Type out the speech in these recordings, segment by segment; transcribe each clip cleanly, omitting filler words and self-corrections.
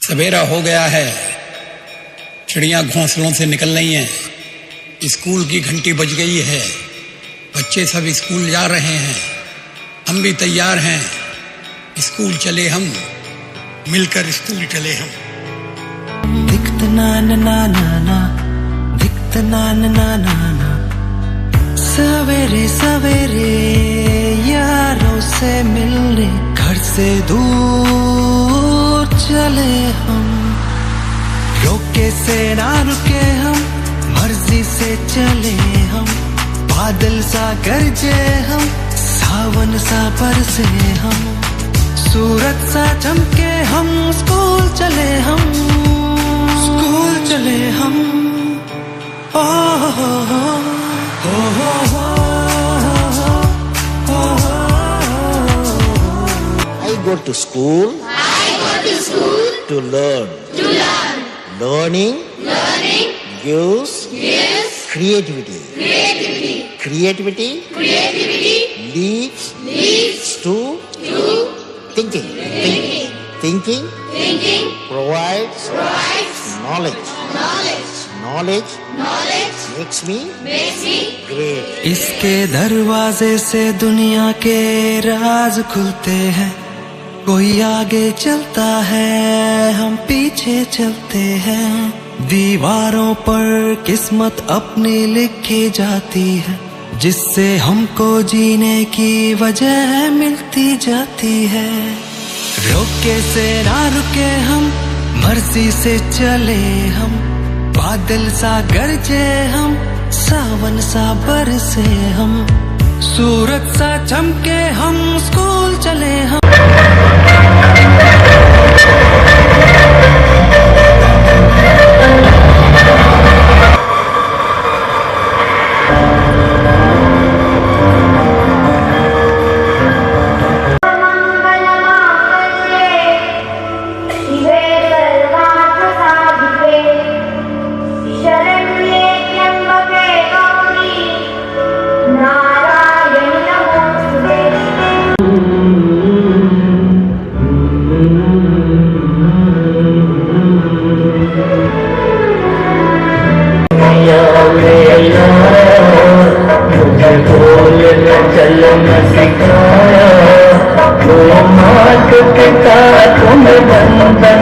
सवेरा हो गया है, चिड़ियां घोंसलों से निकल रही हैं, स्कूल की घंटी बज गई है, बच्चे सब स्कूल जा रहे हैं, हम भी तैयार हैं, स्कूल चले हम, मिलकर स्कूल चले हम। दिक्कत ना ना ना ना ना, दिक्कत ना ना ना ना ना, सवेरे सवेरे यारों से मिलने घर से दूर चले हम, रोके से ना रुके हम, मर्जी से चले हम, बादल सा गरजे हम, सावन सा बरसे हम, सूरज सा चमके हम, स्कूल चले हम, स्कूल चले हम। ओ हो हो हो हो हो। I go to school to learn. Learning gives creativity. Creativity leads to thinking. Thinking provides knowledge. Knowledge makes me great. इसके दरवाजे से दुनिया के राज खुलते हैं, कोई आगे चलता है, हम पीछे चलते हैं, दीवारों पर किस्मत अपनी लिखी जाती है, जिससे हमको जीने की वजह मिलती जाती है, रोके से ना रुके हम, मर्जी से चले हम, बादल सा गरजे हम, सावन सा बरसे हम, सूरज सा चमके हम, स्कूल चले हम। चलना सिखाया वो मात पिता तुम्हें बंधन,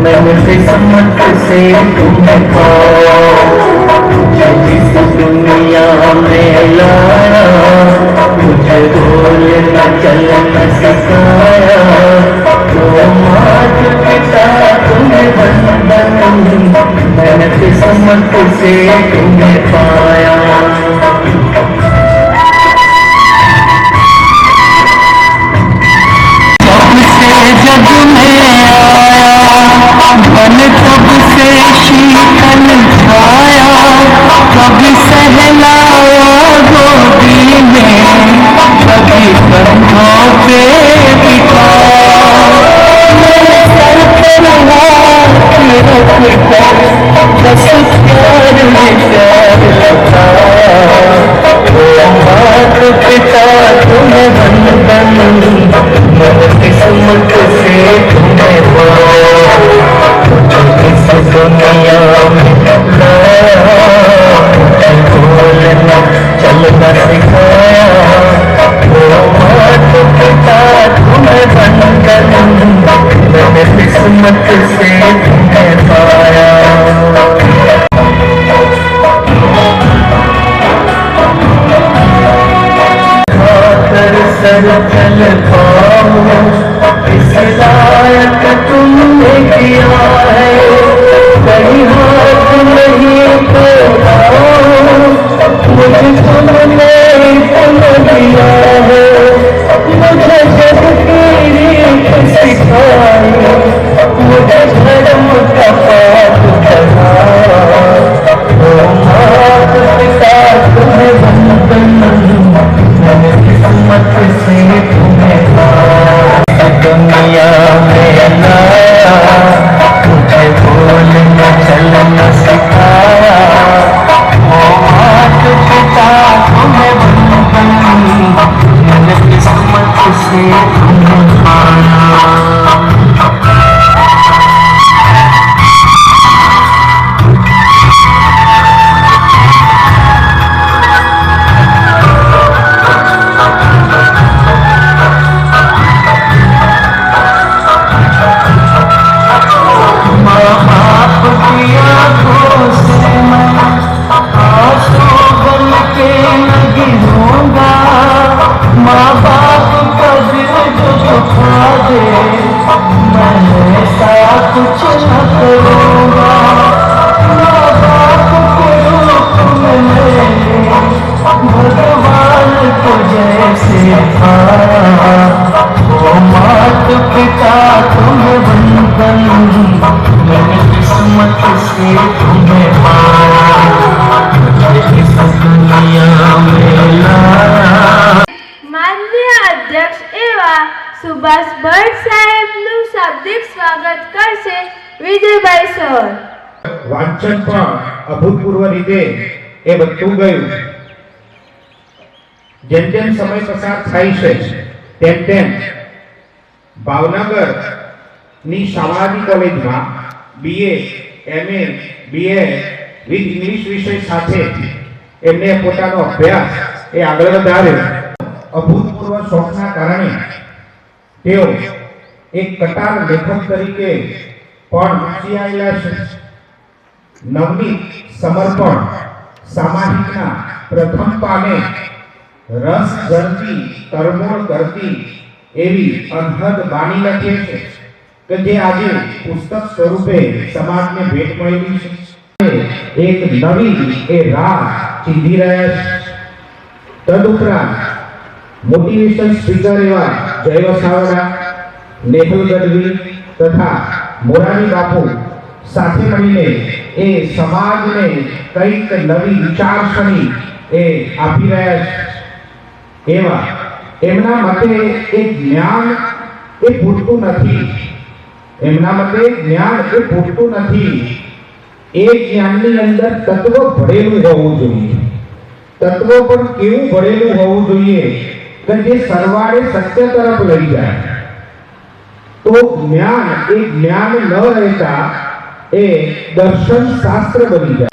मैंने किस्मत से तुम्हें पाया, जिस दुनिया में लाया, मुझे बोलना चलना सिखाया वो मात पिता तुम्हें बंधन, मैंने किस्मत से तुम्हें पाया। बन कब से शीतल छाया, कभी सहलाया गोदी में, कभी कंधों पे बिठाया, मेरे सर पे हाथ रख कर बस प्यार में प्यार लगाया, वो मात पिता तुम्हें बंधन, मेरे किस्मत से तुम्हें पाया, इस दुनिया में लाया, बोलना चलना सिखाया, वो मात पिता तुम्हें बंधन, मैंने किस्मत से तुम्हें पाया। सर चल पाओ, इस लायक तुमने किया है, कहीं हाथ नहीं पड़ाओ, मुझे तुमने इतना दिया है, मुझे जग की रीत सिखाई, मुझे धर्म का पाठ पढ़ाया, वो मात पिता तुम्हें बंधन, मैंने किस्मत से तुम्हें पाया, दुनिया में लाया, છે વિજયભાઈ સર. વાંચન પણ અભૂતપૂર્વ રીતે એ વધતું ગયું. જેમ જેમ સમય પસાર થાય છે તેમ તેમ ભાવનગર ની સામાજિક કોલેજમાં BA, MA, BA with English વિષય સાથે એમને પોતાનો અભ્યાસ એ આગળ વધાર્યો. અભૂતપૂર્વ શોખના કારણે તેઓ એક કટાર લેખક તરીકે પણ વિકસાયેલા છે. નવનીત સમર્પણ સામાજિકના પ્રથમ પાને રસ ઝરતી તરમોળ કરતી એવી અનહદ બાણી લખે છે કે જે આજે પુસ્તક સ્વરૂપે સમાજને ભેટ મળેલી છે. એક નવી એ રાહ ચીંધી રહ્યા છે. તદુપરાંત મોટિવેશન સ્પીકર એવા જય વસાવડા, નેહલ ગઢવી તથા મોરારી બાપુ સાથે મળીને એ સમાજને કંઈક નવી વિચારસરણી એ આપી રહ્યા છે. એવા એમના મતે એ જ્ઞાન એ પૂરતું નથી. એમના મતે જ્ઞાન એ પૂરતું નથી. એ જ્ઞાનની અંદર તત્વ ભરેલું હોવું જોઈએ. તત્વ પણ કેવું ભરેલું હોવું જોઈએ કે જે સરવાળે સત્ય તરફ લઈ જાય. તો જ્ઞાન એ જ્ઞાન ન રહેતા એ દર્શન શાસ્ત્ર બની જાય.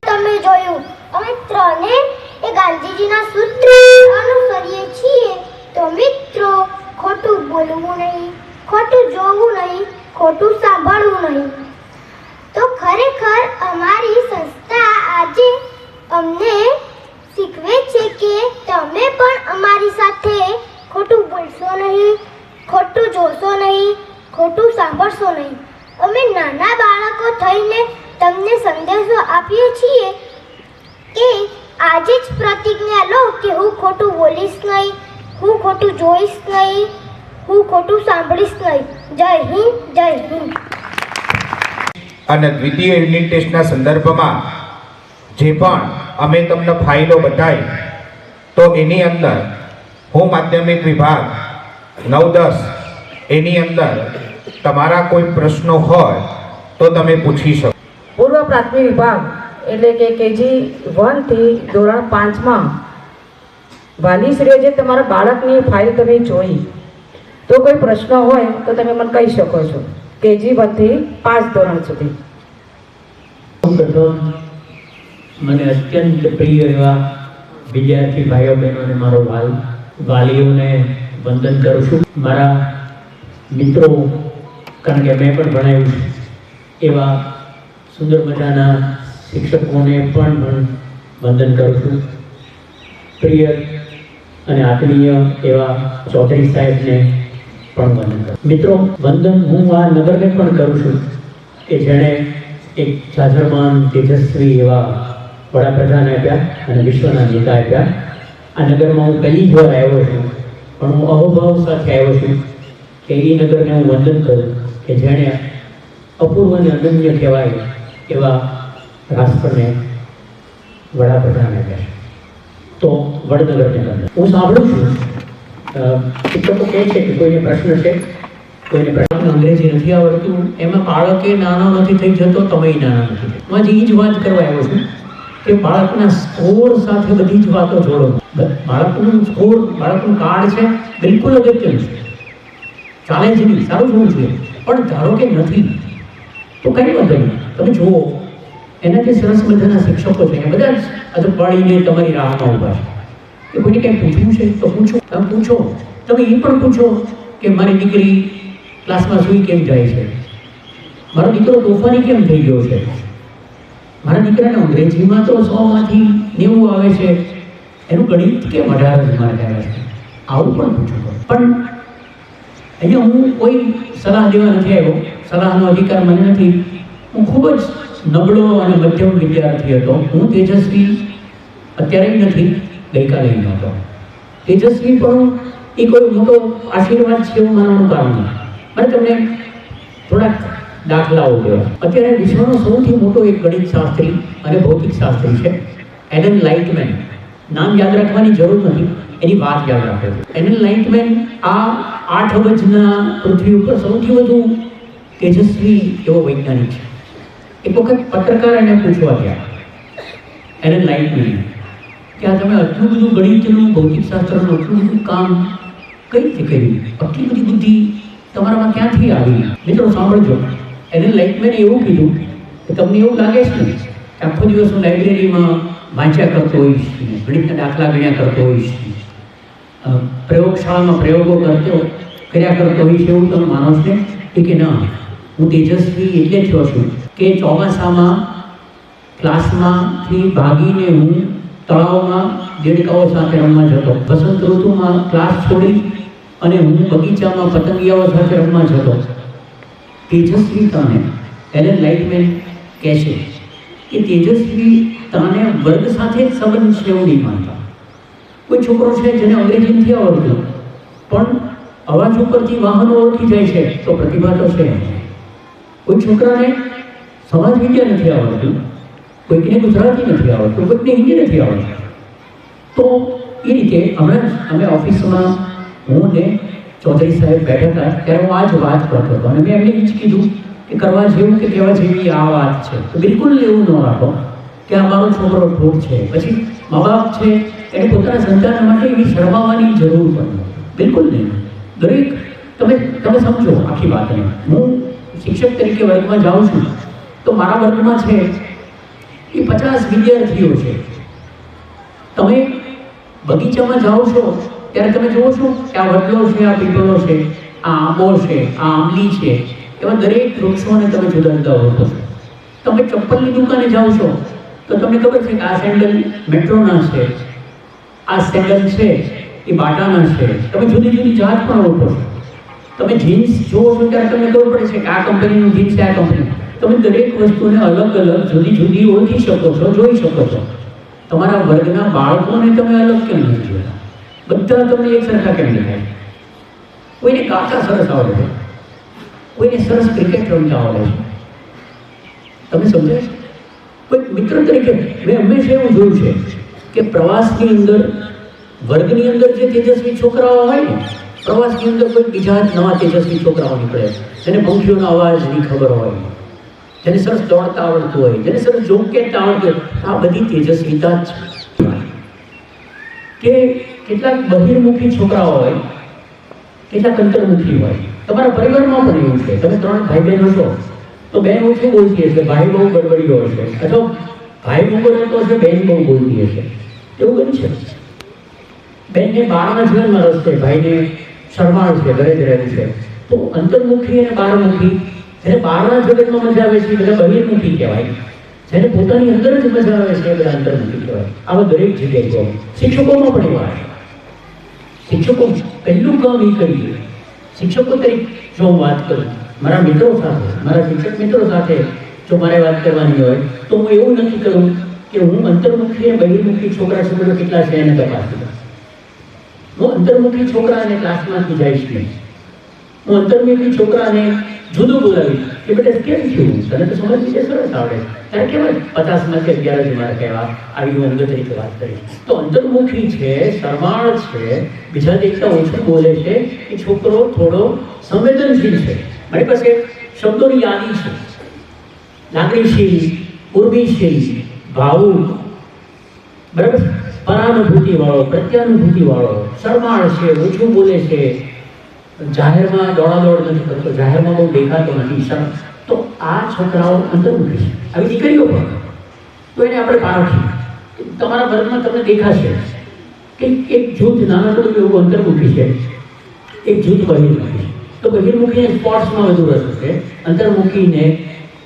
તમે જોયું અમે ત્રણે એ ગાંધીજીના સૂત્ર બોલવું નહીં, ખોટું જોવું નહીં, ખોટું સાંભળવું નહીં. તો ખરેખર અમારી સંસ્થા આજે અમને શીખવે છે કે તમે પણ અમારી સાથે ખોટું બોલશો નહીં, ખોટું જોશો નહીં, ખોટું સાંભળશો નહીં. અમે નાના બાળકો થઈને તમને સંદેશો આપીએ છીએ કે આજે જ પ્રતિજ્ઞા લો કે હું ખોટું બોલીશ નહીં, હું ખોટું જોઈશ નહીં, હું ખોટું સાંભળીશ નહીં. જય હિન્દ, જય હિન્દ. અને દ્વિતીય યુનિટ ટેસ્ટના સંદર્ભમાં જે પણ અમે તમને ફાઇલો બતાવી તો એની અંદર હું માધ્યમિક વિભાગ 9-10 એની અંદર તમારા કોઈ પ્રશ્નો હોય તો તમે પૂછી શકો. પૂર્વ પ્રાથમિક વિભાગ એટલે કે KG 1 થી ધોરણ 5માં વાલીશ્રીઓ જે તમારા બાળકની ફાઇલ તમે જોઈ તો કોઈ પ્રશ્ન હોય તો તમે મને કહી શકો છો. KG 1 થી 5 ધોરણ સુધી. મને અત્યંત પ્રિય એવા વિદ્યાર્થી ભાઈઓ બહેનોને મારો વાલીઓને વંદન કરું છું. મારા મિત્રો, કારણ કે મેં પણ ભણાવ્યું છે, એવા સુંદર મજાના શિક્ષકોને પણ વંદન કરું છું. પ્રિય અને આત્મીય એવા ચૌધરી સાહેબને પણ વંદન કરું. મિત્રો, વંદન હું આ નગરને પણ કરું છું કે જેણે એક જાજરમાન તેજસ્વી એવા વડાપ્રધાન આપ્યા અને વિશ્વના નેતા આપ્યા. આ નગરમાં હું પહેલી જ વાર આવ્યો છું, પણ હું અહોભાવ સાથે આવ્યો છું કે એ નગરને હું વંદન કરું કે જેણે અપૂર્વ અને અનન્ય કહેવાય એવા રાષ્ટ્રને વડાપ્રધાન આપ્યા છે. તો વડનગરને વંદન. હું સાંભળું છું શિક્ષકો કહે છે કે કોઈને પ્રશ્ન છે, કોઈને પ્રશ્ન અંગ્રેજી નથી આવડતું, એમાં બાળકે નાનો નથી થઈ જતો, તમે નાના નથી થતા. હું આજે એ જ વાત કરવા આવ્યો છું કે બાળકના સ્કોર સાથે બધી જ વાતો જોડો. બાળકનું સ્કોર, બાળકનું કાર્ડ છે, બિલકુલ અગત્યનું છે, ચાલે જ નહીં, સારું જોવું જોઈએ. પણ ધારો કે નથી તો કંઈ વાંધો નહીં, તમે જુઓ એનાથી સરસ મજાના શિક્ષકો છે, એ બધા જ અજપાળીને તમારી રાહમાં ઊભા છે કે કોઈને કંઈ પૂછવું છે તો પૂછો. તમે પૂછો, તમે એ પણ પૂછો કે મારી દીકરી ક્લાસમાં સુઈ કેમ જાય છે, મારો દીકરો તોફાની કેમ થઈ ગયો છે, મારા દીકરાને અંગ્રેજીમાં તો 100માંથી 90 આવે છે, એનું ગણિત કેમ 18 જ માર્ક આવે છે. આવું પણ પૂછો. પણ અહીંયા હું કોઈ સલાહ દેવા નથી આવ્યો, સલાહનો અધિકાર મને નથી. હું ખૂબ જ નબળો અને મધ્યમ વિદ્યાર્થી હતો. હું તેજસ્વી અત્યારે નથી, ગઈકાલે નહોતો. તેજસ્વી પણ એ કોઈ મોટો આશીર્વાદ છે એવું માનવાનું કારણ નહીં. મને તમને થોડાક દાખલાઓ દેવા. અત્યારે વિશ્વનો સૌથી મોટો એક ગણિત શાસ્ત્રી અને ભૌતિક શાસ્ત્રી છે એલન લાઇટમેન. નામ યાદ રાખવાની જરૂર નથી, એની વાત યાદ રાખો. એલન લાઇટમેન આ 8 અબજના પૃથ્વી ઉપર સૌથી વધુ તેજસ્વી એવો વૈજ્ઞાનિક છે. એક વખત પત્રકાર એને પૂછવા ગયા એલન લાઇટમેન કે આ તમે આટલું બધું ગણિતનું, ભૌતિક શાસ્ત્રનું આટલું બધું કામ કઈ રીતે કર્યું, આટલી બધી બુદ્ધિ તમારામાં ક્યાંથી આવી? મિત્રો સાંભળજો, એલન લાઇટમેને એવું કીધું કે તમને એવું લાગે છે ને કે આખો દિવસ હું લાઇબ્રેરીમાં વાંચ્યા કરતો હોઈશ, ગણિતના દાખલા ગણ્યા કરતો હોઈશ, પ્રયોગશાળામાં પ્રયોગો કર્યા કરતો હોઈશ, એવું તમે માનો છો? કે ના, હું તેજસ્વી એટલે થયો છું કે ચોમાસામાં ક્લાસમાંથી ભાગીને હું તળાવમાં દેડકાઓ સાથે રમવા જતો, વસંત ઋતુમાં ક્લાસ છોડી અને હું બગીચામાં પતંગિયાઓ સાથે રમવા જતો. તેજસ્વીતાને એલન લાઇટમેન કહે છે કે તેજસ્વીતાને વર્ગ સાથે જ સંબંધ છે એવું નહીં માનતા. કોઈ છોકરો છે જેને અંગ્રેજી નથી આવડતું પણ અવાજ ઉપરથી વાહનો ઓળખી જાય છે તો પ્રતિભા તો છે. કોઈ છોકરાને સમાજ વિદ્યા નથી આવડતું, કોઈકને ગુજરાતી નથી આવડતું, કોઈકને હિન્દી નથી આવડતું. તો એ રીતે હમણાં જ અમે ઓફિસમાં હું ને ચૌધરી સાહેબ બેઠા હતા ત્યારે હું આ જ વાત કરતો હતો અને મેં એમને એ જ કીધું કે કરવા જેવું કે કહેવા જેવી આ વાત છે. તો બિલકુલ એવું ન રાખો કે આ મારો છોકરો ઠોઠ છે, પછી મા બાપ છે એને પોતાના સંતાન માટે એવી શરમાવાની જરૂર પડે, બિલકુલ નહીં. દરેક તમે સમજો આખી વાતને. હું શિક્ષક તરીકે વર્ગમાં જાઉં છું તો મારા વર્ગમાં છે એ 50 વિદ્યાર્થીઓ છે. તમે બગીચામાં જાઓ છો ત્યારે તમે જુઓ છો કે આ વડલો છે, આ પીપળો છે, આ આંબો છે, આ આંબલી છે, એવા દરેક વૃક્ષોને તમે જુદા જુદા ઓળખો છો. તમે ચપ્પલની દુકાને જાઓ છો તો તમને ખબર છે કે આ સેન્ડલ મેટ્રોના છે, આ સેન્ડલ છે એ બાટાના છે. તમે જુદી જુદી જાત પણ ઓળખો છો. તમે જીન્સ જુઓ છો ત્યારે તમને ખબર પડે છે કે આ કંપનીનું જીન્સ છે, આ કંપની. તમે દરેક વસ્તુને અલગ અલગ જુદી જુદી ઓળખી શકો છો, જોઈ શકો છો. તમારા વર્ગના બાળકોને તમે અલગ કેમ નથી જોયા? બધા તમને એક સરખા કેમ દેખાય? કોઈને ગાતા સરસ આવડે છે, કોઈને સરસ ક્રિકેટ રમતા આવડે છે. તમે સમજાય છે? કોઈ મિત્ર તરીકે મેં હંમેશા એવું જોયું છે કે પ્રવાસની અંદર વર્ગની અંદર જે તેજસ્વી છોકરાઓ હોય ને, પ્રવાસની અંદર કોઈ બીજા નવા તેજસ્વી છોકરાઓ નીકળે, જેને પંખીઓનો અવાજની ખબર હોય, જેને સરસ દોડતા આવડતું હોય, જેને સરસ જોકેટ આવડતું હોય, આ બધી તેજસ્વીતા જ છે. કે કેટલાક બહિર્મુખી છોકરાઓ હોય, કેટલાક અંતર્મુખી હોય. તમારા પરિવારમાં પણ એવું છે. તમે 3 ભાઈ બહેન હશો તો બેન ઓછું બોલતી હશે, ભાઈ બહુ બડબડીઓ હશે, અથવા ભાઈ બહુ બોલતો હશે, બેન બહુ બોલતી હશે. એવું બની છે. બેનને બાળના જીવનમાં રસ છે, ભાઈને શરમાળ છે, ઘરે જ રહેવું છે. તો અંતર્મુખી અને બહારમુખી, જેને બહારના જગતમાં મજા આવે છે એ બધા બહિર્મુખી કહેવાય. જેને પોતાની અંદર જ મજા આવે છે એ બધા અંતર્મુખી કહેવાય. આવા દરેક જગ્યાએ કહો. શિક્ષકોમાં પણ એવા છે. શિક્ષકો પહેલું કામ એ કરીએ. શિક્ષકો તરીકે જો હું વાત કરું, મારા મિત્રો સાથે, મારા શિક્ષક મિત્રો સાથે જો મારે વાત કરવાની હોય તો હું એવું નક્કી કરું કે હું અંતર્મુખી અને બહિર્મુખી છોકરા છોકરીઓ કેટલા છે એને તપાસી દઉં. હું અંતર્મુખી છોકરાને ક્લાસમાંથી જઈશ નહીં. હું અંતર્મુખી છોકરાને જુદું બોલાવીશ કે બેટા કેમ થયું, તને તો સમજ વિશે સરસ આવડે, ત્યારે કહેવાય 50માંથી 11 જ મારે કહેવા આવી. હું અંગ તરીકે વાત કરીશ તો અંતર્મુખી છે, શરમાળ છે, બીજા દેખતા ઓછું બોલે છે, એ છોકરો થોડો સંવેદનશીલ છે. મારી પાસે શબ્દોની યાદી છે. લાગણીશીલ, ઉર્મિશીલ, ભાવુક, બરાબર, પરાનુભૂતિ વાળો, પ્રત્યાનુભૂતિ વાળો, શરમાળ છે, ઓછું બોલે છે, જાહેરમાં દોડાદોડ નથી કરતો, જાહેરમાં બહુ દેખાતો નથી. તો આ છોકરાઓ અંતર્મુખી છે. આવી દીકરીઓ પણ તો એને આપણે પારખીએ. તમારા વર્ગમાં તમને દેખાશે કે એક જૂથ નાનકડું એવું અંતર્મુખી છે, એક જૂથ બહિર્મુખી છે. તો બહિર્મુખીને સ્પોર્ટ્સમાં વધુ રસ હશે, અંતર્મુખીને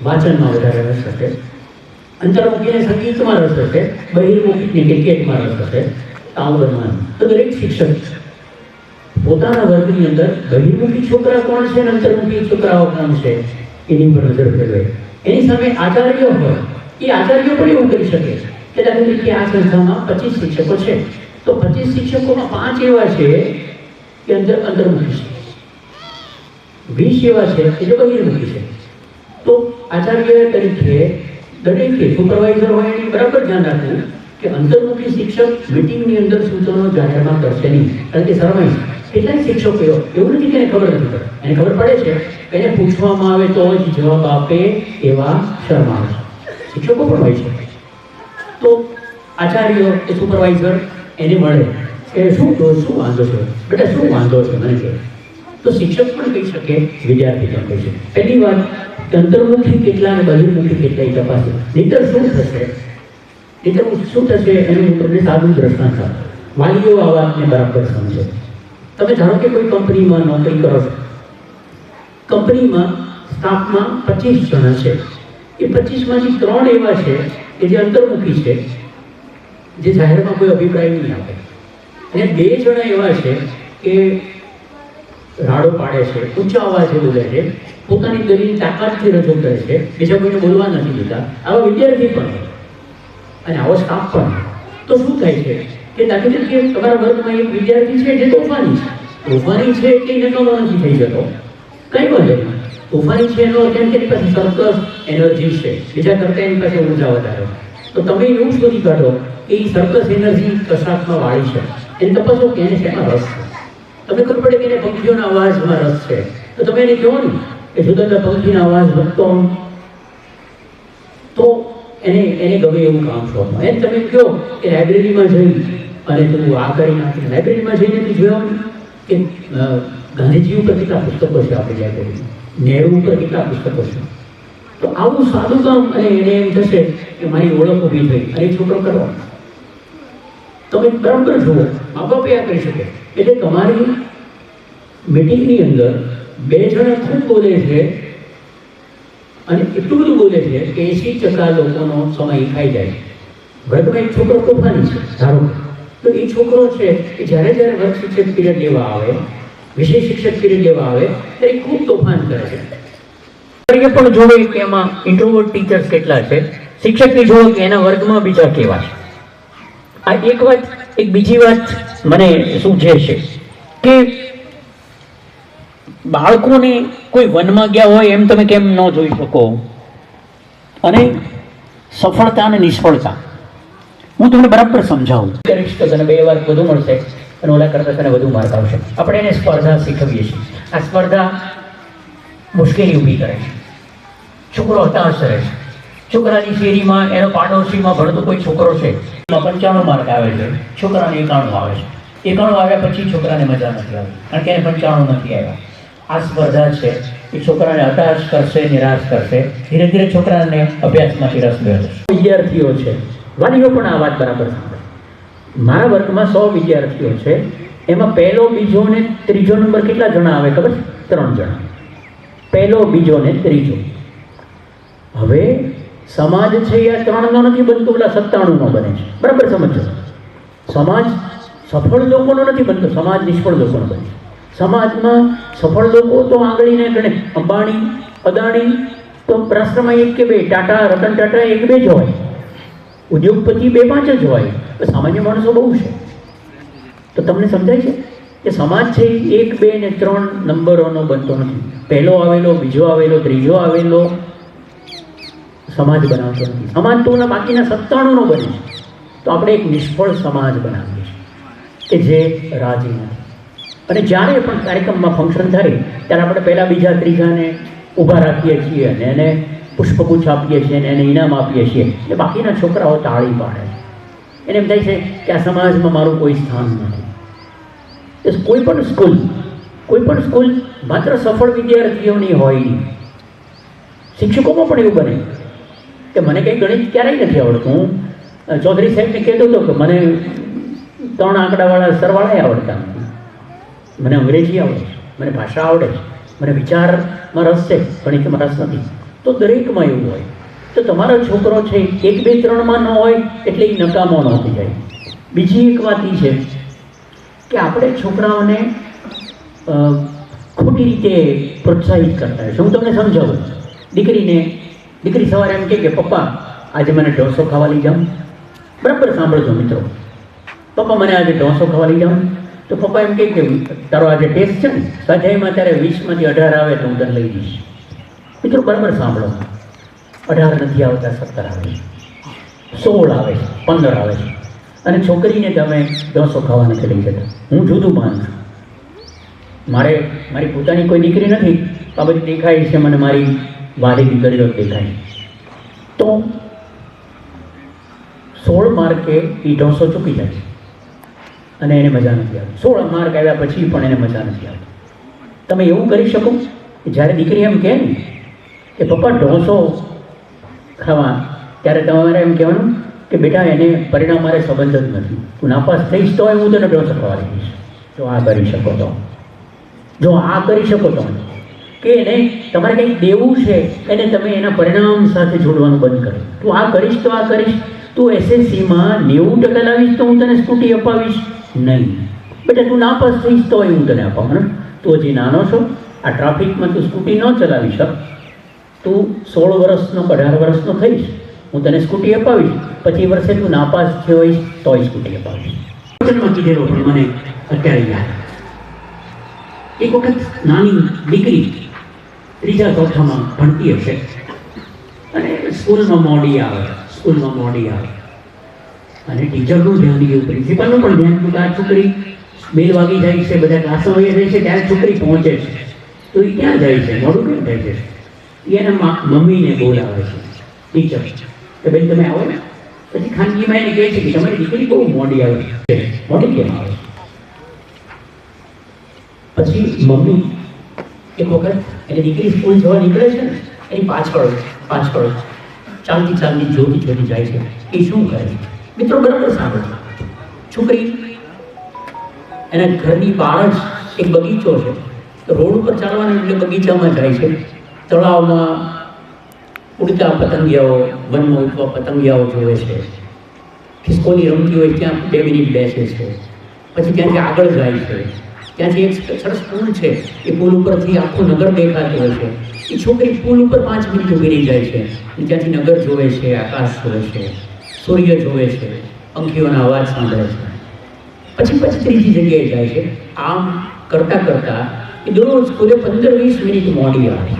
વાંચનમાં વધારે રસ હશે, અંતર્મુખીને સંગીતમાં રસ હશે, બહિર્મુખીને ક્રિકેટમાં રસ હશે, આવું બનવાનું. તો દરેક શિક્ષક પોતાના વર્ગની અંદર બહિર્મુખી છોકરા કોણ છે અને અંતર્મુખી છોકરાઓ કોણ છે એની પર નજર ફેરવે. એની સામે આચાર્ય હોય, એ આચાર્ય પણ એવું કરી શકે કે દાખલા તરીકે આ સંસ્થામાં 25 શિક્ષકો છે તો 25 શિક્ષકોમાં 5 એવા છે કે અંતર્મુખી છે, 20 એવા છે કે જે બહિર્મુખી છે. તો આચાર્ય તરીકે દરેકે સુપરવાઇઝર હોય એની બરાબર ધ્યાન રાખવું કે અંતર્મુખી શિક્ષક મીટિંગની અંદર સૂચનો જાહેરમાં કરશે નહીં, કારણ કે શરમાય છે. કેટલાક શિક્ષકો એવું નથી કે એને ખબર નથી પડે, એને ખબર પડે છે કે એને પૂછવામાં આવે તો જ જવાબ આપે એવા શરમાળ શિક્ષકો પણ હોય છે. તો આચાર્ય કે સુપરવાઇઝર એને મળે કે શું વાંધો છે બેટા, શું વાંધો છે મને કહે. તો શિક્ષક પણ કહી શકે, વિદ્યાર્થી પણ કહી શકે. પહેલી વાત અંતર્મુખી કેટલા અને બહિર્મુખી કેટલા એ તપાસે. નહીંતર શું થશે એનું હું તમને સાદું દ્રષ્ટાંત આપું. વાલીઓ આ વાતને બરાબર સમજો. તમે ધારો કે કોઈ કંપનીમાં નોકરી કરો છો, કંપનીમાં સ્ટાફમાં 25 જણા છે. એ 25માંથી 3 એવા છે કે જે અંતર્મુખી છે, જે જાહેરમાં કોઈ અભિપ્રાય નહીં આપે, અને 2 જણા એવા છે કે રાડો પાડે છે, ઊંચા અવાજે બોલે છે, પોતાની દલીલ તાકાતથી રજૂ કરે છે, બીજા કોઈને બોલવા નથી દેતા. આવા વિદ્યાર્થી પણ અને આવો સ્ટાફ પણ. તો શું થાય છે કે દાખલા તરીકે તમારા વર્ગમાં એક વિદ્યાર્થી છે જે તોફાની છે કે નકામો નથી થઈ જતો, કંઈ વાંધો નહીં. તોફાની છે એનો કેમ કે એની પાસે સરપ્લસ એનર્જી છે, બીજા કરતાં એની પાસે ઉર્જા વધારે. તો તમે એવું શોધી કાઢો કે એ સરપ્લસ એનર્જી કશાકમાં વાળી છે, એને તપાસો કે એને શેમાં રસ છે. તમને ખબર પડે કે એને પંખીઓના અવાજમાં રસ છે તો તમે એને કહો ને કે જુદા જુદા પંખીના અવાજ વધતો તો એને ગમે એવું કામ શોધો. એને તમે કહો કે લાઇબ્રેરીમાં જઈ અને તું આ કરી નાખી. લાઇબ્રેરીમાં જઈને તું જોયું કે ગાંધીજી ઉપર કેટલા પુસ્તકો છે આપણી લાઇબ્રેરીમાં, નહેરુ ઉપર કેટલા પુસ્તકો છે. તો આવું સાદું કામ અને એને એમ થશે કે મારી ઓળખ ઊભી થઈ અને છોકરો કરો. તમે બરાબર જુઓ, મા બાપ આ કરી શકે. એટલે તમારી મીટિંગની અંદર બે જણા ખૂબ બોલે છે અને એટલું બધું બોલે છે કે 80% લોકોનો સમય ખાઈ જાય. વર્ગમાં એક છોકરો તોફાની છે ધારો તો એ છોકરો છે કે જ્યારે વર્ગ શિક્ષક પીરિયડ લેવા આવે, વિષય શિક્ષક પીરિયડ લેવા આવે ત્યારે એ ખૂબ તોફાન કરે છે. એ પણ જોવે કે એમાં ઇન્ટ્રોવર્ટ ટીચર્સ કેટલા છે, શિક્ષકને જોવે કે એના વર્ગમાં બીજા કેવા છે. આ એક વાત. એક બીજી વાત મને સૂઝે છે કે બાળકોને કોઈ વનમાં ગયા હોય એમ તમે કેમ ન જોઈ શકો, અને સફળતા અને નિષ્ફળતા હું તમને બરાબર સમજાવું. કરીશ તો તને 2 વાર વધુ મળશે અને ઓલા કરતાં તને વધુ માર્ક આવશે. આપણે એને સ્પર્ધા શીખવીએ છીએ. આ સ્પર્ધા મુશ્કેલી ઊભી કરે છે, છોકરો હતાશ રહે છે. છોકરાની શેરીમાં એનો પાડોશીમાં ભણતો કોઈ છોકરો છે, 95 માર્ક આવે છે, છોકરાને 91 આવે છે. 91 આવ્યા પછી છોકરાને મજા નથી આવી કારણ કે એને 95 નથી આવ્યા. આ સ્પર્ધા છે એ છોકરાને હતાશ કરશે, નિરાશ કરશે. ધીરે ધીરે છોકરાને અભ્યાસમાંથી રસ મેળવશે. વિદ્યાર્થીઓ છે, વાલીઓ પણ આ વાત બરાબર સાંભળે. મારા વર્ગમાં 100 વિદ્યાર્થીઓ છે, એમાં પહેલો, બીજો ને ત્રીજો નંબર કેટલા જણા આવે ખબર છે? 3 જણા. પહેલો, બીજો ને ત્રીજો. હવે સમાજ છે એ 3નો નથી બનતો, પેલા 97નો બને છે. બરાબર સમજો. સમાજ સફળ લોકોનો નથી બનતો, સમાજ નિષ્ફળ લોકોનો બને છે. સમાજમાં સફળ લોકો તો આંગળીને ગણે. અંબાણી, અદાણી તો રાષ્ટ્રમાં 1 કે 2, ટાટા, રતન ટાટા 1-2 જ હોય, ઉદ્યોગપતિ 2-5 જ હોય. સામાન્ય માણસો બહુ છે. તો તમને સમજાય છે કે સમાજ છે 1, 2 ને 3 નંબરોનો બનતો નથી. પહેલો આવેલો, બીજો આવેલો, ત્રીજો આવેલો સમાજ બનાવતો નથી. સમાજ તો બાકીના 97નો બને છે. તો આપણે એક નિષ્ફળ સમાજ બનાવીએ છીએ કે જે રાજી નથી. અને જ્યારે પણ કાર્યક્રમમાં ફંક્શન થાય ત્યારે આપણે પહેલા, બીજા, ત્રીજાને ઊભા રાખીએ છીએ અને એને પુષ્પગુચ્છ આપીએ છીએ અને એને ઇનામ આપીએ છીએ. એટલે બાકીના છોકરાઓ તાળી પાડે છે. એને એમ થાય છે કે આ સમાજમાં મારું કોઈ સ્થાન નથી. કોઈ પણ સ્કૂલ માત્ર સફળ વિદ્યાર્થીઓની હોય નહીં. શિક્ષકોમાં પણ એવું બને કે મને કંઈ ગણિત ક્યારેય નથી આવડતું. હું ચૌધરી સાહેબને કહેતો હતો કે મને 3 આંકડાવાળા સરવાળા આવડતા નથી. મને અંગ્રેજી આવડે છે, મને ભાષા આવડે છે, મને વિચારમાં રસ છે, ગણિતમાં રસ નથી. તો દરેકમાં એવું હોય. તો તમારો છોકરો છે 1, 2, 3માં ન હોય એટલે એ નકામો ન થઈ જાય. બીજી એક વાત એ છે કે આપણે છોકરાઓને ખોટી રીતે પ્રોત્સાહિત કરતા હોય છે. હું તમને સમજાવું. દીકરી સવારે એમ કે પપ્પા આજે મને ઢોસો ખાવા લઈ જાઉં. બરાબર સાંભળજો મિત્રો. પપ્પા મને આજે ઢોસો ખાવા લઈ જાઉં. તો પપ્પા એમ કે તારો આજે ટેસ્ટ છે ને, સ્વાધ્યાયમાં ત્યારે 20માંથી 18 આવે તો હું તને લઈ જઈશ. મિત્રો બરાબર સાંભળો. 18 નથી આવતા, 17 આવે, 16 આવે, 15 આવે છે, અને છોકરીને તમે ઢોસો ખાવા નથી લઈ જતા. હું જુદું માનું છું. મારી પોતાની કોઈ દીકરી નથી. આ બધી દેખાય છે મને, મારી વાલી દીકરીઓ દેખાય. તો 16 માર્કે એ ઢોસો ચૂકી જાય છે અને એને મજા નથી આવતી. 16 માર્ક આવ્યા પછી પણ એને મજા નથી આવતી. તમે એવું કરી શકો કે જ્યારે દીકરી એમ કહે ને કે પપ્પા ઢોસો ખાવા, ત્યારે તમારે એમ કહેવાનું કે બેટા એને પરિણામ મારે સંબંધ જ નથી. તું નાપાસ થઈશ તો હું તને ઢોસો ખાવા લઈ જઈશ. જો આ કરી શકો તો કે એને તમારે કંઈક દેવું છે એને તમે એના પરિણામ સાથે જોડવાનું બંધ કરો. તું આ કરીશ તો આ કરીશ. તું SSCમાં 90% લાવીશ તો હું તને સ્કૂટી અપાવીશ નહીં. બેટા તું નાપાસ થઈશ તો હું તને અપાવું. તું હજી નાનો છો, આ ટ્રાફિકમાં તું સ્કૂટી ન ચલાવી શક. તું 16 વર્ષનો 18 વર્ષનો થઈશ, હું તને સ્કૂટી અપાવીશ. 25 વર્ષે તું નાપાસ થયો હોઈશ તોય સ્કૂટી અપાવીશ. વચનમાં કીધેલો પણ મને અત્યારે યાદ. એક વખત નાની દીકરી 3જા 4થામાં ભણતી હશે અને સ્કૂલમાં મોડી આવે અને ટીચરનું ધ્યાન ગયું, પ્રિન્સિપાલનું પણ ધ્યાન ગયું કે આ છોકરી બેલ વાગી જાય છે, બધા ક્લાસો વહી જાય છે, ત્યારે છોકરી પહોંચે છે. તો એ ક્યાં જાય છે, મોડું કેમ થાય છે? એના મમ્મીને બોલાવે છે ટીચર કે બેન તમે આવો ને. પછી ખાનગીમાં એને કહે છે કે તમારી દીકરી બહુ મોડી આવે છે, મોડી કેમ આવે? પછી મમ્મી એક વખત એટલે દીકરી સ્કૂલ જવા નીકળે છે ને, એની પાછળ ચાલતી જોતી જાય છે. એ શું કરે? મિત્રો બરાબર સાંભળજો. છોકરી એના ઘરની બહાર જ એક બગીચો છે, રોડ ઉપર ચાલવાનું એટલે બગીચામાં જાય છે, તળાવમાં ઉડતા પતંગિયાઓ, વનમાં ઉડતા પતંગિયાઓ જોવે છે, ખિસકોલી રમતી હોય ત્યાં 2 મિનિટ બેસે છે, પછી ત્યાંથી આગળ જાય છે, ત્યાંથી એક સરસ પુલ છે, એ પુલ ઉપરથી આખું નગર દેખાતું હોય છે, એ છોકરી પુલ ઉપર 5 મિનિટ ઊભી રહી જાય છે, ત્યાંથી નગર જોવે છે, આકાશ જોવે છે, સૂર્ય જોવે છે, પંખીઓના અવાજ સાંભળે છે, પછી ત્રીજી જગ્યાએ જાય છે. આમ કરતાં કરતાં એ દરરોજ સ્કૂલે 15-20 મિનિટ મોડી આવે.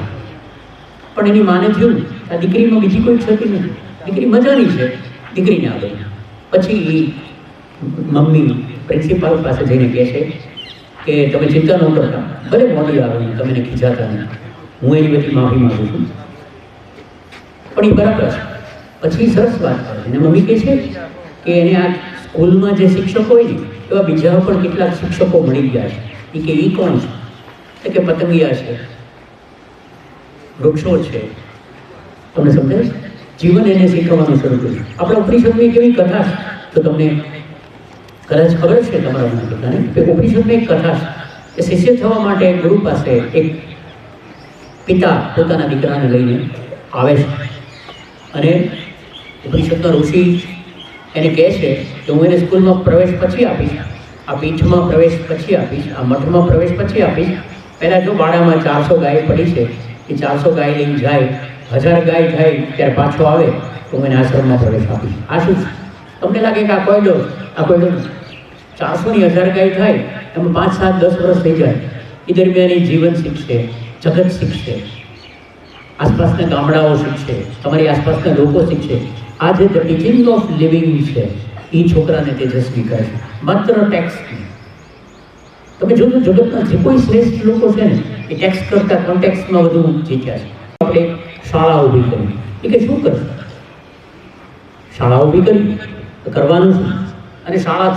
પણ એની માને થયું આ દીકરીમાં બીજી કોઈ ક્ષતિ નથી, દીકરી મજાની છે, દીકરીને આવે. પછી એ મમ્મી પ્રિન્સિપાલ પાસે જઈને કહે છે કે તમે ચિંતા ન કરતા, ભલે મોડી આવે, તમે એને ખીજાતા નહીં, હું એની બધી માફી માગું છું. પણ એ બરાબર છે. પછી સરસ વાત કરે છે અને મમ્મી કહે છે કે એને આ સ્કૂલમાં જે શિક્ષકો હોય ને એવા બીજા પણ કેટલાક શિક્ષકો મળી ગયા છે. એ કે એ કોણ છે? કે પતંગિયા છે, વૃક્ષો છે. તમને સમજાય છે? જીવન એને શીખવવાનું શરૂ કર્યું. આપણા ઉપનિષદની એક એવી કથા છે, તો તમને કદાચ ખબર છે તમારા બધાને કે ઉપનિષદની એક કથા છે કે શિષ્ય થવા માટે ગુરુ પાસે એક પિતા પોતાના દીકરાને લઈને આવે છે અને ઉપનિષદના ઋષિ એને કહે છે કે હું એને સ્કૂલમાં પ્રવેશ પછી આપીશ, આ પીઠમાં પ્રવેશ પછી આપીશ, આ મઠમાં પ્રવેશ પછી આપીશ. પહેલાં જો બાળામાં 400 ગાય પડી છે, એ 400 ગાય લઈને જાય, 1000 ગાય થાય ત્યારે પાછો આવે તો હું એને આશ્રમમાં પ્રવેશ આપીશ. આ શું તમને લાગે કે આ કોયડો 400ની 1000 ગાય થાય એમાં 5, 7, 10 વર્ષ થઈ જાય. એ દરમિયાન એ જીવન શીખશે, જગત શીખશે, આસપાસના ગામડાઓ શીખશે, તમારી આસપાસના લોકો શીખશે. આ જે ધ ટીચિંગ ઓફ લિવિંગ છે એ છોકરાને તેજસ્વી કરે છે, માત્ર ટેક્સ. તમે જોજો જગતના જે કોઈ શ્રેષ્ઠ લોકો છે ને એ ટેક્સ કરતાં કોન્ટેક્સમાં વધુ જીત્યા છે. આપણે શાળા ઊભી કરી, એ કે શું કરશે? શાળા ઊભી કરી તો કરવાનું શું? અને શાળા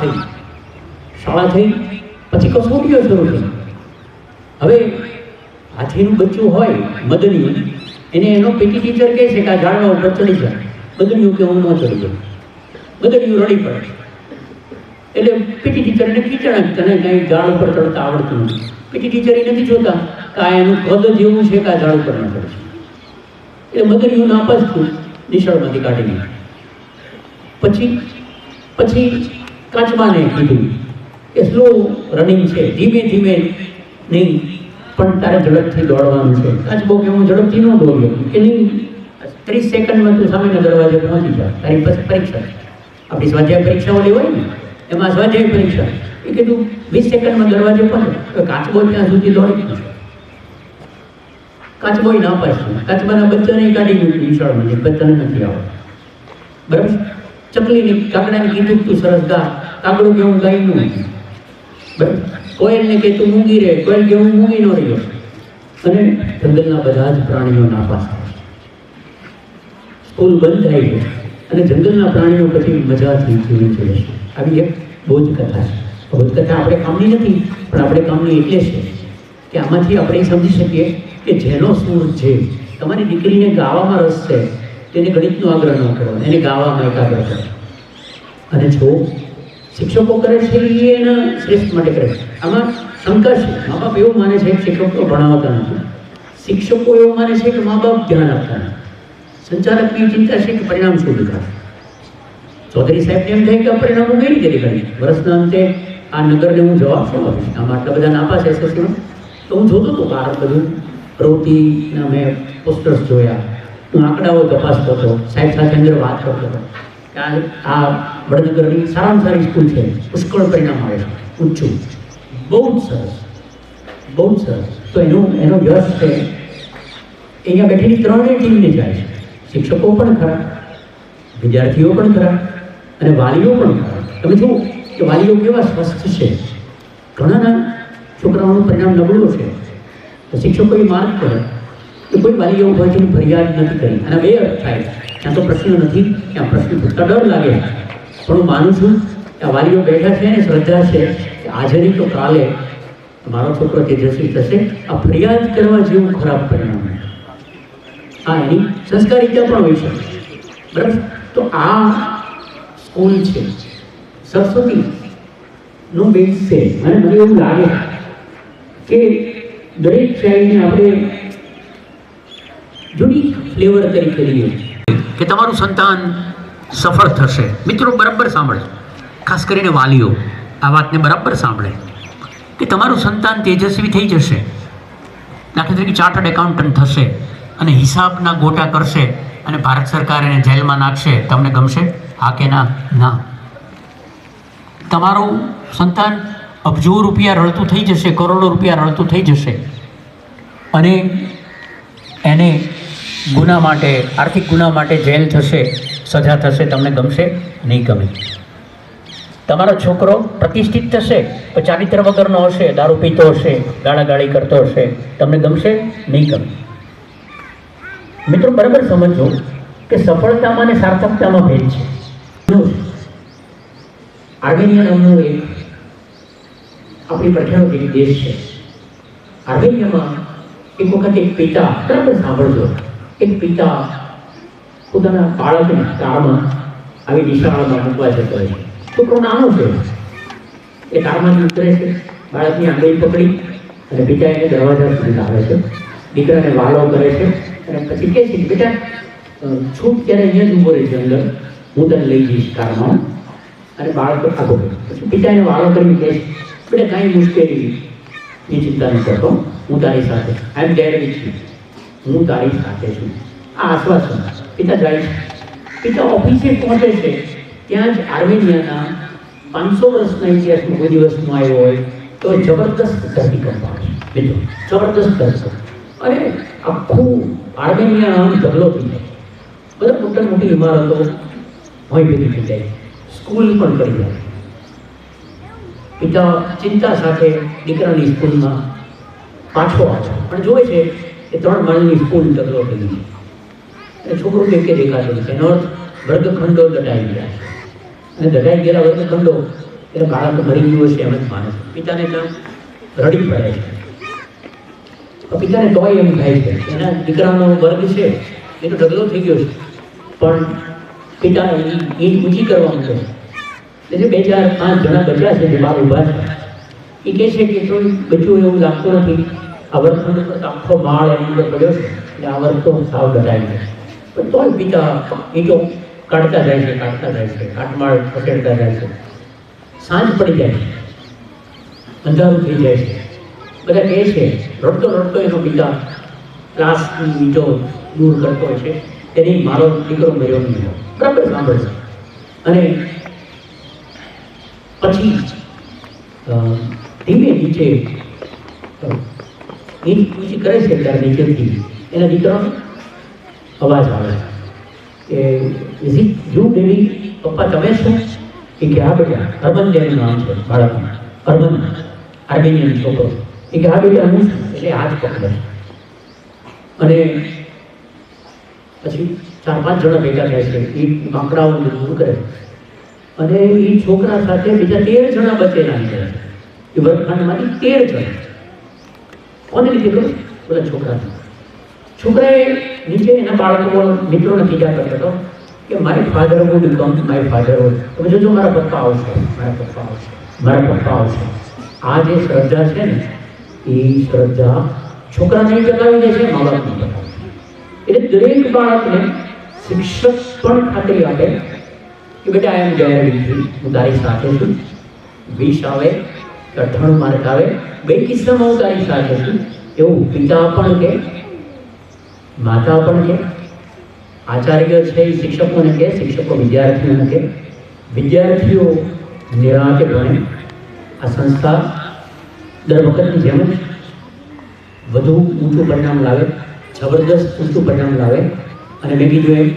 થઈ પછી કસોટીઓ શરૂ થઈ. હવે હાથીનું બચ્ચું હોય મદનિયું, એને એનો પીટી ટીચર કહે છે કે આ ઝાડવા ઉપર ચડી જાય. મદનિયું કે હું ન ચડી જાઉં. મદનિયું રડી પડે એટલે પીટી ટીચર એને ખીચાણ તને કાંઈ ઝાડ ઉપર ચડતા આવડતું નથી. પીટી ટીચર એ નથી જોતા કે આ એનું કદ જ એવું છે કે આ ઝાડ ઉપર ન ચડે છે. એટલે મદનિયું નાપાસ થયું, નિશાળમાંથી કાઢી દીધું. પછી કાચબાને કીધું કે સ્લો રનિંગ છે, ધીમે ધીમે નહીં પણ તારે ઝડપથી દોડવાનું છે. કાચબો કે હું ઝડપથી ન દોડ્યો કે નહીં, 30 સેકન્ડમાં તું સામેના દરવાજે પહોંચી જા, તારી પછી પરીક્ષા. આપણી સ્વાધ્યાય પરીક્ષાઓ લેવાય ને એમાં સ્વાધ્યાય પરીક્ષા, એ કીધું 20 સેકન્ડમાં દરવાજે પહોંચે. કાચબો ત્યાં સુધી દોડી ગયો, કાચબોય ના પાડશે. કાચબાના બચ્ચાને કાઢી ગયું નિશાળમાં, બચ્ચાને નથી આવડે. બરાબર. ચકલીને કાકડાને કીધું તું સરસ ગા, કાકડો કે હું ગાયનું. બરાબર. કોયલને કે તું મૂંગી રહે, કોયલ કે હું મૂંગી ન રહ્યો. અને જંગલના બધા જ પ્રાણીઓ નાપાસ થાય. સ્કૂલ બંધ થાય છે અને જંગલના પ્રાણીઓ પછી મજાથી જીવન જીવે છે. આવી એક બોધ કથા છે. બોધ કથા આપણે કામની નથી, પણ આપણે કામની એટલે છે કે આમાંથી આપણે સમજી શકીએ કે જેનો સૂર છે. તમારી દીકરીને ગાવામાં રસ છે, તેને ગણિતનો આગ્રહ ન કરો, એને ગાવામાં એકાગ્ર કરો. અને જો શિક્ષકો કરે છે એ એના શ્રેષ્ઠ માટે કરે છે. આમાં શંકા છે, મા બાપ એવું માને છે કે શિક્ષકો ભણાવતા નથી, શિક્ષકો એવું માને છે કે મા બાપ ધ્યાન આપતા નથી. સંચાલકની ચિંતા છે કે પરિણામ શું દેખાશે. ચૌધરી સાહેબને એમ થાય કે આ પરિણામ હું કઈ રીતે દેખાડીશ? વર્ષના અંતે આ નગરને હું જવાબ શું આપીશ? આમાં આટલા બધા નાપાસ એસએસસીમાં. તો હું જોતો હતો બહાર બધું પ્રવૃત્તિના મેં પોસ્ટર્સ જોયા, હું આંકડાઓ તપાસતો હતો, સાહેબ સાથે અંદર વાત કરતો હતો કે આ વડનગરની સારામાં સારી સ્કૂલ છે, પુષ્કળ પરિણામ આવે છે, ઊંચું, બહુ જ સરસ, બહુ જ સરસ. તો એનો યશ છે અહીંયા બેઠેલી 3 ટીમને જાય છે. શિક્ષકો પણ ખરા, વિદ્યાર્થીઓ પણ ખરા અને વાલીઓ પણ ખરા. તમે જુઓ કે વાલીઓ કેવા સ્વસ્થ છે. ઘણાના છોકરાઓનું પરિણામ નબળું છે તો શિક્ષકોએ માર્ક કરે તો કોઈ વાલીઓ ઉભાથી ફરિયાદ નથી કરી. અને 2 અર્થ થાય, ત્યાં તો પ્રશ્ન નથી, ત્યાં પ્રશ્ન પૂછતા ડર લાગે. પણ હું માનું છું કે આ વાલીઓ બેઠા છે ને શ્રદ્ધા છે કે આજે નહીં તો કાલે મારો છોકરો તેજસ્વી થશે. આ ફરિયાદ કરવા જેવું ખરાબ પરિણામ આ એની સંસ્કારિતા પણ હોય છે. બરાબર. તો આ સ્કૂલ છે સરસ્વતીનું બેઝ છે. અને મને એવું લાગે કે દરેક ચાયને આપણે જુદી ફ્લેવર તરીકે લઈએ કે તમારું સંતાન સફળ થશે. મિત્રો બરાબર સાંભળે, ખાસ કરીને વાલીઓ આ વાતને બરાબર સાંભળે કે તમારું સંતાન તેજસ્વી થઈ જશે, દાખલા તરીકે ચાર્ટર્ડ એકાઉન્ટન્ટ થશે અને હિસાબના ગોટા કરશે અને ભારત સરકાર એને જેલમાં નાખશે, તમને ગમશે? હા કે ના? ના. તમારું સંતાન અબજો રૂપિયા રળતું થઈ જશે, કરોડો રૂપિયા રળતું થઈ જશે અને એને ગુના માટે, આર્થિક ગુના માટે જેલ થશે, સજા થશે, તમને ગમશે? નહીં ગમે. તમારો છોકરો પ્રતિષ્ઠિત થશે પણ ચારિત્ર વગરનો હશે, દારૂ પીતો હશે, ગાળાગાળી કરતો હશે, તમને ગમશે? નહીં ગમે. મિત્રો બરાબર સમજો કે સફળતામાં અને સાર્થકતામાં ભેદ છે. આર્મેનિયા નામનો એક આપણી પ્રખ્યાત એક દેશ છે. આર્મેનિયામાં એક વખત એક પિતા, બરાબર સાંભળજો, એક પિતા પોતાના બાળકને કારમાં આવી નિશાળામાં મૂકવા જતો હોય છે. છોકરો નાનો છે, એ કારમાંથી ઉતરે છે, બાળકની આંગળી પકડી અને પિતા એને દરવાજા સુધી લાવે છે, દીકરાને વાલો કરે છે અને પછી કહે છે કે બેટા છૂટ ત્યારે અહીંયા જ ઊભો રહે છે અંદર, હું તને લઈ જઈશ કારમાં. અને બાળક આગો પછી પિતા એને વાલો કરીને કહે છે બેટા કાંઈ મુશ્કેલીની ચિંતા ન કરતો, હું તારી સાથે, આઈ એમ ધેર વિથ યુ, હું તારી સાથે છું. આ આશ્વાસન. પિતા જાય છે, પિતા ઓફિસે પહોંચે છે, ત્યાં જ આર્મેનિયાના 500 વર્ષના ઇતિહાસમાં કોઈ દિવસમાં આવ્યો હોય તો જબરદસ્ત ધરતીકંપ આવે છે. મિત્રો જબરદસ્ત ધરતીકંપ, અને આખું આર્મેનિયા આમ ઢગલો થઈ જાય, બધા મોટા મોટી ઇમારતો હોય ભેગી થઈ જાય, સ્કૂલ પણ કરી જાય. પિતા ચિંતા સાથે દીકરાની સ્કૂલમાં પાછો આવે પણ જોવે છે કે 3 માળની સ્કૂલ ઢગલો થઈ ગઈ છે અને છોકરો કે દેખાતો નથી. એનો અર્થ વર્ગખંડો દટાઈ ગયા છે અને દટાઈ ગયેલા વર્ગખંડો એટલે બાળક મરી ગયું હશે એમ જ માને છે. પિતાને ત્યાં રડી પડે છે. પિતાને તોય એમ થાય છે એના દીકરાનો વર્ગ છે એ તો ઢગલો થઈ ગયો છે, પણ પિતા ઈંટ ઊંચી કરવા માંગે છે. એટલે 2-4-5 જણા બચ્યા છે જે બહાર ઊભા છે, એ કહે છે કે તો બચ્યું એવું લાગતું નથી, આ વર્ગખંડ પર આખો માળ એની અંદર પડ્યો છે એટલે આ વર્ગ તો સાવ દટાઈ છે. પણ તોય પિતા ઈંટો કાઢતા જાય છે, કાટમાળ ખસેડતા જાય છે. સાંજ પડી જાય છે, અંધારું થઈ જાય છે. બધા કહે છે, રડતો રડતો એનો પિતા ક્લાસની ઈંટો દૂર કરતો હોય છે, તેની મારો દીકરો મર્યો નહીં. બરાબર સાંભળશે. અને પછી ધીમે નીચે ઈંટ ઊંચી કરે છે ત્યારે નીચેથી એના દીકરાનો અવાજ આવે કે ઇઝ ઇટ યુ બેબી? પપ્પા તમે શું? એ કે હા બેટા. અર્બન જેનું નામ છે બાળકનું, અર્બન, આર્મેનિયન છોકરો. એ કે હા બેટા હું છું. એટલે હાથ પકડે અને પછી 4-5 જણા ભેગા થાય છે, એ આંકડાઓને દૂર કરે અને એ છોકરા સાથે બીજા 13 જણા બચેલા નીકળે. એ વર્ગખંડમાંથી 13 જણા. કોને લીધે ખબર? બધા છોકરાએ નીચે એના બાળકો મિત્રોને કીધા કરતો હતો કે my father would come, my father would. તમે જોજો મારા પપ્પા આવશે. આ જે શ્રદ્ધા છે ને એ શ્રદ્ધા છોકરાને જગાવી દે છે, મા બાપને જગાવે. એટલે દરેક બાળકને શિક્ષક પણ ખાતરી આપે કે બેટા આઈ એમ ધેર વિથ યુ, હું તારી સાથે છું. 20 આવે, 98 માર્ક આવે, 2 કિસ્સામાં હું તારી સાથે છું. એવું પિતા પણ કે, માતા પણ કે, આચાર્ય છે એ શિક્ષકોને કે, શિક્ષકો વિદ્યાર્થીઓને કે, વિદ્યાર્થીઓ નિરાંતે ભણે. આ સંસ્થા દર વખતની જેમ જ વધુ ઊંચું પરિણામ લાવે, જબરદસ્ત ઊંચું પરિણામ લાવે. અને મેં કીધું એમ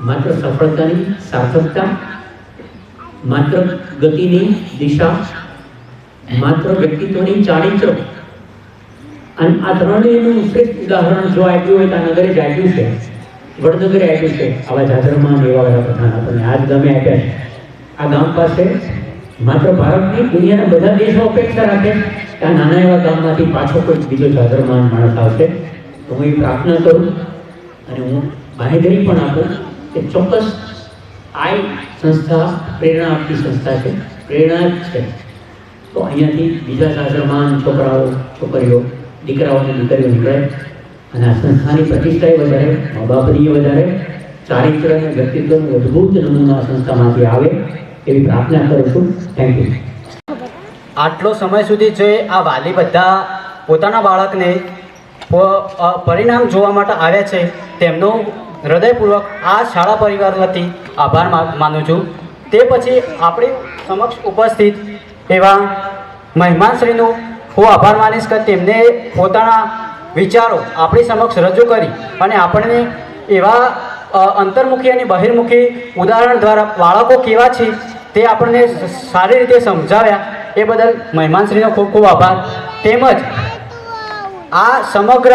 માત્ર સફળતાની સાર્થકતા, માત્ર ગતિની દિશા, માત્ર વ્યક્તિત્વની ચારિત્ર, અને આ ત્રણેયનું શ્રેષ્ઠ ઉદાહરણ જો આપ્યું હોય તો આ નગરે જ આપ્યું છે, વડનગરે આપ્યું છે. આવા જાજરમાં એવા વડાપ્રધાન આપણને આ જ ગામે આપ્યા છે. આ ગામ પાસે માત્ર ભારતની દુનિયાના બધા દેશો અપેક્ષા રાખે કે આ નાના એવા ગામમાંથી પાછો કોઈ બીજો જાજરમાન માણસ આવશે. તો હું એ પ્રાર્થના કરું અને હું બાંહેધરી પણ આપું કે ચોક્કસ આ સંસ્થા પ્રેરણા આપતી સંસ્થા છે, પ્રેરણા જ છે. તો અહીંયાથી બીજા જાજરમાન છોકરાઓ છોકરીઓ દીકરાઓ અને દીકરીઓ નીકળે અને આ સંસ્થાની પ્રતિષ્ઠા વધારે, મા બાપની વધારે, ચારિત્ર અને વ્યક્તિત્વનું અદ્ભુત નમૂનો આ સંસ્થામાંથી આવે એવી પ્રાર્થના કરું છું. Thank you. આટલો સમય સુધી જે આ વાલી બધા પોતાના બાળકને પરિણામ જોવા માટે આવ્યા છે તેમનો હૃદયપૂર્વક આ શાળા પરિવાર વતી આભાર માનું છું. તે પછી આપણી સમક્ષ ઉપસ્થિત એવા મહેમાનશ્રીનું હું આભાર માનીશ કે તેમને પોતાના વિચારો આપણી સમક્ષ રજૂ કરી અને આપણને એવા અંતર્મુખી અને બહિર્મુખી ઉદાહરણ દ્વારા બાળકો કેવા છે તે આપણને સારી રીતે સમજાવ્યા. એ બદલ મહેમાનશ્રીનો ખૂબ ખૂબ આભાર. તેમજ આ સમગ્ર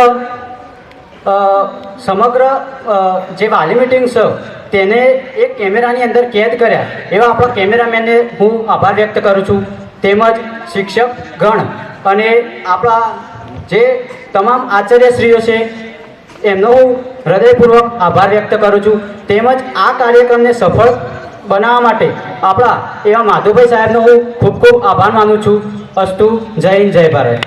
જે વાલી મિટિંગ છે તેને એક કેમેરાની અંદર કેદ કર્યા એવા આપણા કેમેરામેનને હું આભાર વ્યક્ત કરું છું. તેમજ શિક્ષક ગણ અને આપણા જે તમામ આચાર્યશ્રીઓ છે એમનો હું હૃદયપૂર્વક આભાર વ્યક્ત કરું છું. તેમજ આ કાર્યક્રમને સફળ બનાવવા માટે આપણા એવા માધુભાઈ સાહેબનો હું ખૂબ ખૂબ આભાર માનું છું. અસ્તુ. જય હિન્દ, જય ભારત.